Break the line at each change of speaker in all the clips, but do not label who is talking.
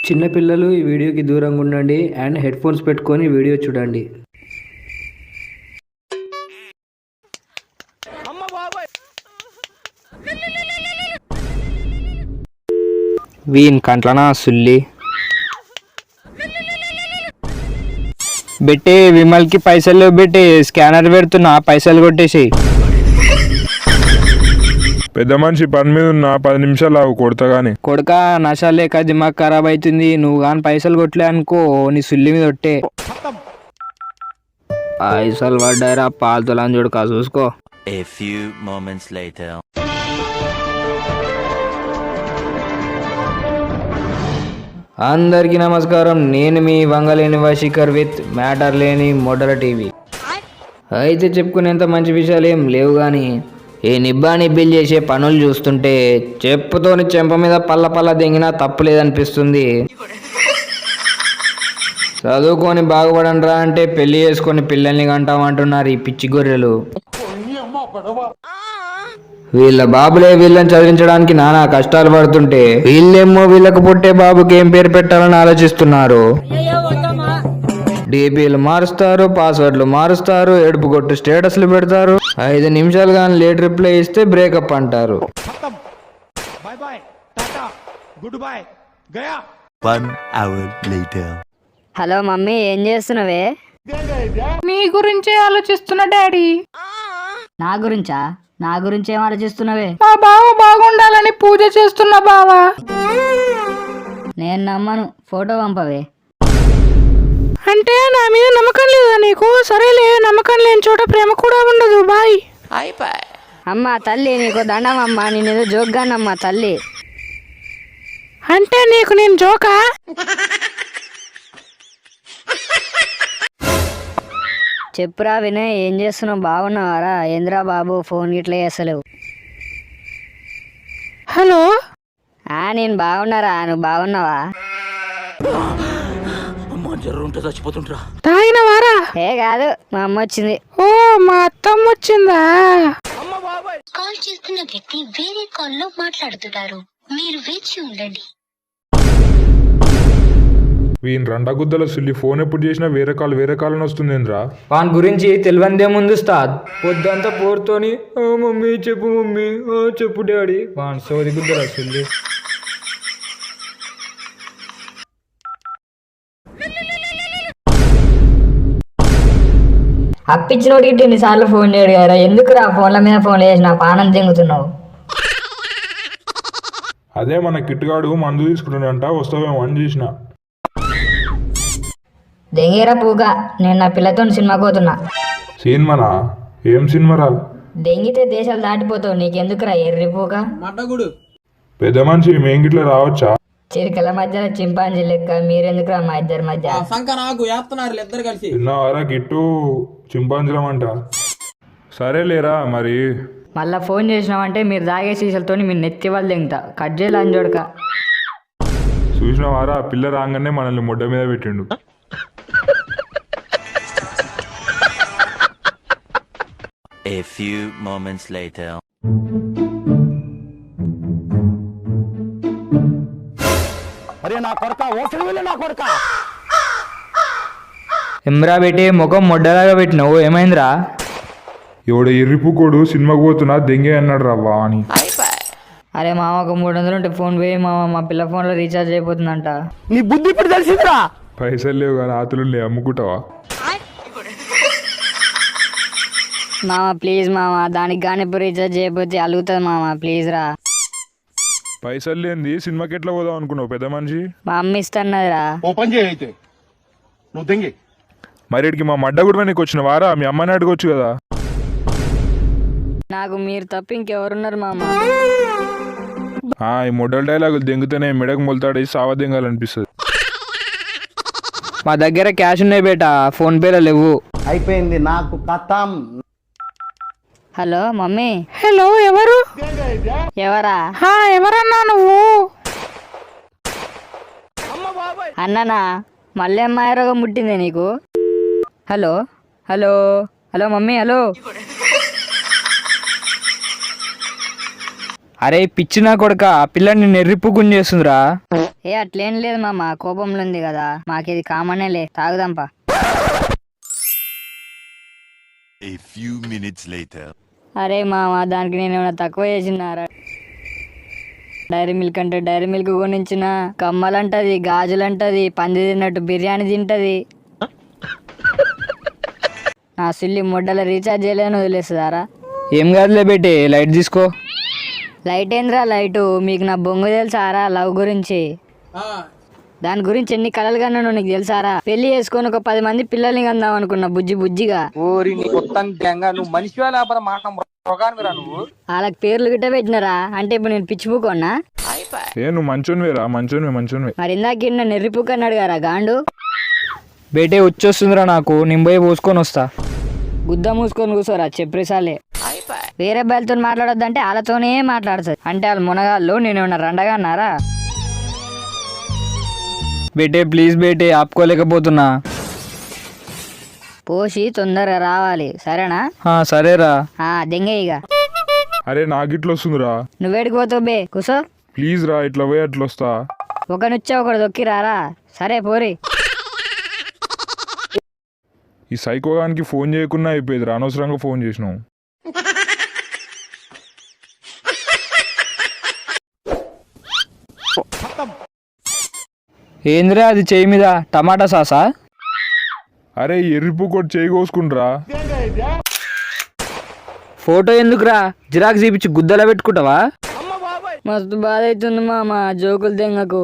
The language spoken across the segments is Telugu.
చిన్నపిల్లలు ఈ వీడియోకి దూరంగా ఉండండి అండ్ హెడ్ ఫోన్స్ పెట్టుకొని వీడియో చూడండి.
వీన్ కంట్లనా సుల్లి బెట్టే విమల్కి పైసలు పెట్టి స్కానర్ పెడుతున్నా, పైసలు కొట్టేసి.
పెద్ద మనిషి పని మీద ఉన్న 10 నిమిషాలు ఆగు కొడతాగాని.
కొడుక నషా లేక దిమాగ్ ఖరాబ్ అవుతుంది, నువ్వు కానీ పైసలు కొట్టలే అనుకో నీ సుల్లి మీద ఒట్టే. పైసలు పడ్డారా పాలుతులని చూడక చూసుకో.
A few moments later.
అందరికీ నమస్కారం, నేను మీ వంగలేని వశీకర్ విత్ మ్యాటర్ లేని మొడల టీవీ. అయితే చెప్పుకునేంత మంచి విషయాలు ఏం లేవు, కానీ ఈ నిబ్బా నిబ్బిలు చేసే పనులు చూస్తుంటే చెప్పుతోని చెంప మీద పల్ల పల్ల దెంగినా తప్పు లేదనిపిస్తుంది. చదువుకొని బాగుపడండ్రా అంటే పెళ్లి చేసుకొని పిల్లల్ని కంటామంటున్నారు ఈ పిచ్చి గొర్రెలు. వీళ్ళ బాబులే వీళ్ళని చదివించడానికి నానా కష్టాలు పడుతుంటే వీళ్ళేమో వీళ్ళకు పుట్టే బాబుకి ఏం పేరు పెట్టాలని ఆలోచిస్తున్నారు. డీపీలు మారుస్తారు, పాస్వర్డ్లు మారుస్తారు, ఏడుపు కొట్టు స్టేటస్లు పెడతారు. 5 నిమిషాలు కానీ లేట్ రిప్లై ఇస్తే బ్రేకప్ అంటారు.
1 hour later.
హలో మమ్మీ, ఏం చేస్తున్నావే?
మీ గురించే ఆలోచిస్తున్నా డాడీ.
నా గురించా? నా గురించి ఏం ఆలోచిస్తున్నావే?
మా బావ బాగుండాలని పూజ చేస్తున్నా బావా.
నేను నమ్మను, ఫోటో పంపవే.
అంటే నా మీద నమ్మకం లేదా నీకు? సరేలే, నమ్మకం లేని చోట ప్రేమ కూడా ఉండదు. బాయ్.
అమ్మా తల్లి, నీకు దండం అమ్మా, నేనేదో జోక్గానమ్మా తల్లి.
అంటే నీకు నేను జోకా?
చెప్పురా వినయ్, ఏం చేస్తున్నావు? బాగున్నావారా? ఏంద్రా బాబు ఫోన్ గిట్లా చేస్తలేవు?
హలో.
నేను బాగున్నారా, నువ్వు బాగున్నావా?
తాగినవారా?
ఏ కాదు, మా అమ్మ వచ్చింది.
ఓ, మా అత్తమ్మ వచ్చిందా?
కాల్ చేస్తున్న వ్యక్తి వేరే కాల్లో మాట్లాడుతున్నారు, మీరు వేచి ఉండండి.
వీని రండగుద్దల సుల్లి ఫోన్ ఎప్పుడు చేసినా వేరే కాల్ వస్తుందేంద్రా.
వాని గురించి తెలివందే ముందు స్తాద్ పొద్దంతా పోరుతోని మమ్మీ చెప్పు మమ్మీ, చెప్పు డాడీ, వాని సోది గుద్దల సుల్లి.
అప్పించినోడికి ఇన్నిసార్లు ఫోన్ చేయడు కదా, ఎందుకురా ఫోన్ల మీద ఫోన్ చేసి నా పానం తెంగుతున్నావు?
అదే మన కిట్టుగాడు మందు తీసుకుంటాడంట, వస్తావేమో అని చేసిన.
దెంగేరా పూగా, నేను నా పిల్లతో సినిమాకి పోతున్నా.
సినిమానా? ఏం సినిమారా?
దెంగితే దేశాలు దాటిపోతావు, నీకెందుకురా ఎర్రి పూగా?
పెద్ద మనిషి మేంగిట్లా రావచ్చా?
చిరికల మధ్యలో చింపాంజీ లెక్క మీరెందుకురా మా ఇద్దరి మధ్య?
తిన్నావారా గిట్టు చింపాంజలం అంట. సరే లేరా మరి.
మళ్ళా ఫోన్ చేసినామంటే మీరు తాగే సీసలతో మీరు నెత్తి వాళ్ళు దెంగుతా, కట్ చేయాలని చూడక.
చూసినవారా, పిల్ల రాగానే మనల్ని ముడ్డ మీద పెట్టిండు.
A few moments later.
ఎమ్రా బెట్టే ముఖం మొడ్డలాగా పెట్టినావు, ఏమైందిరా?
ఎవడ ఎర్రిపుకోడు సినిమాకి పోతున్నా దెంగే అన్నాడు రా వాని.
అరే మామ, ఒక 300 ఉంటే ఫోన్ పోయి మామ, మా పిల్ల ఫోన్లో రీఛార్జ్ అయిపోతుందంట.
పైసలు లేవు కానీ ఆతులు అమ్ముకుంటావా?
మామ ప్లీజ్ మామ, దానికి కానీ ఇప్పుడు రీఛార్జ్ చేయకపోతే అలుగుతుంది మామ, ప్లీజ్ రా.
పైసలు లేనిది సినిమాకి ఎట్లా పోదాం అనుకున్నావు పెద్ద మనిషి?
మా అమ్మ ఇస్తున్నదిరా.
మరి ఇడికి మా మడ్డ కూడా నీకు వచ్చిన వారా, మీ అమ్మని అడగొచ్చు కదా.
నాకు మీరు తప్ప ఇంకెవరున్నారు మామ?
ఈ మొడల్ డైలాగులు దెంగితేనే మెడకు మొలతాడి సావ దెంగాలనిపిస్తుంది.
మా దగ్గర క్యాష్ ఉన్నాయి బేటా, ఫోన్ పేలో లేవు.
అయిపోయింది నాకు కథం.
Hello mummy.
హలో, ఎవరు?
ఎవరా?
ఎవరన్నా నువ్వు?
అన్ననా, మళ్ళీ అమ్మాయి రోగం ముట్టింది నీకు? Hello hello hello mummy, hello.
అరే పిచ్చినా కొడక ఆ పిల్లని నెర్రిప్పుకుని చేస్తుందిరా.
ఏ అట్లేం లేదు మామ, కోపంలో ఉంది కదా, మాకిది కామనేలే, తాగుదాంపా.
A few minutes later.
అరే మామ, దానికి నేను ఏమైనా తక్కువ చేసినారా? డైరీ మిల్క్ అంటే డైరీ మిల్క్ కొనిచ్చిన, కమ్మలంటది, గాజులంటది, పంది తిన్నట్టు బిర్యానీ తింటది. నా సిల్లి మొడ్డల రీఛార్జ్ చేయలేని వదిలేస్తుందారా?
ఏం కాదులే బేటే, లైట్ తీసుకో.
లైట్ ఏంద్రా లైటు? మీకు నా బొంగు తెలుసారా లవ్ గురించి? దాని గురించి ఎన్ని కలలు కన్నాను నీకు తెలుసారా? పెళ్లి చేసుకొని ఒక 10 మంది పిల్లల్ని కందాం అనుకున్నా బుజ్జిగా. వాళ్ళకి పేర్లు గిట్ట పెట్టినరా? అంటే ఇప్పుడు నేను పిచ్చిపుకోన్నా?
ఏ నువ్వు మంచోనివేరా, మంచోనివే.
మరి ఇందాక నెర్రిపుక్ అన్నాడు గారా గాండు.
బేటే వచ్చేస్తుందిరా నాకు, నేను పోయి పోసుకొని వస్తా.
గుద్ద మూసుకొని కూర్చోరా చెప్రిసాలే. వేరే అబ్బాయిలతో మాట్లాడొద్దంటే వాళ్ళతోనే మాట్లాడుతుంది. అంటే వాళ్ళు మునగాళ్ళు, నేనేమన్నా రండగా అన్నారా?
బేటే ప్లీజ్ బేటే, ఆపుకోలేకపోతున్నా.
పోసి తొందరగా రావాలి, సరేనా?
సరేరా.
దెంగే ఇక.
అరే నాకిట్లా వస్తుందిరా.
నువ్వేడికి పోతావు బే, కూసో.
ప్లీజ్ రా, ఇట్లా పోయి అట్లా వస్తా.
ఒకనుచ్చా ఒకడు దొక్కి రారా. సరే పోరి.
ఈ సైకోగానికి ఫోన్ చేయకుండా అయిపోయేది, అనవసరంగా ఫోన్ చేసినావు.
ఏంద్రా అది చేయి మీద టమాటా సాసా?
అరే ఎర్రిపు కొట్టి చేయి కోసుకుంటారా.
ఫోటో ఎందుకురా, జిరాక్స్ చూపించి గుద్దలా పెట్టుకుంటావా?
మస్తు బాధ అవుతుంది మామ, జోకులు తెంగకు.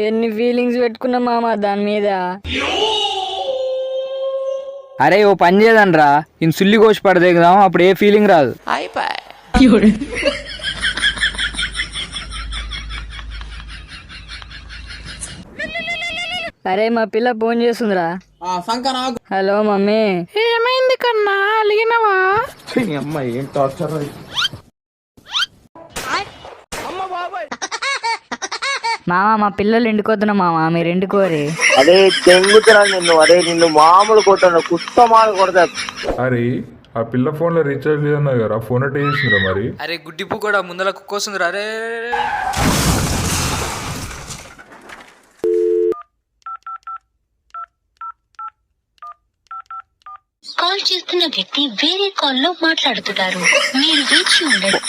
ఎన్ని ఫీలింగ్స్ పెట్టుకున్నా మామ దాని మీద.
అరే ఓ పని చేయదనరా, ఇన్ సుల్లి కోసి పడదేగదాం, అప్పుడు ఏ ఫీలింగ్ రాదు.
అరే మా పిల్ల ఫోన్ చేస్తుందిరా. Hello mummy.
ఏమైంది కన్నా, అలిగినవా?
మామ మా పిల్లలు ఎండుకోతున్నా మామ, మీరు ఎండుకోరి.
అరే దెంగుతున్నా నిన్ను, అరే నిన్ను మామూలు కొట్టాను, కుస్తమాలు కొడతా.
అరే ఆ పిల్ల ఫోన్లో రీఛార్జ్ లేదన్నా కదా, ఫోన్ అట్టే చేసిందిరా మరి.
అరే గుడ్డిపు కూడా ముందర కుక్కొస్తుందిరా. అరే
కాల్ చేస్తున్న వ్యక్తి వేరే కాల్లో మాట్లాడుతున్నారు, మీరు వేచి ఉండండి.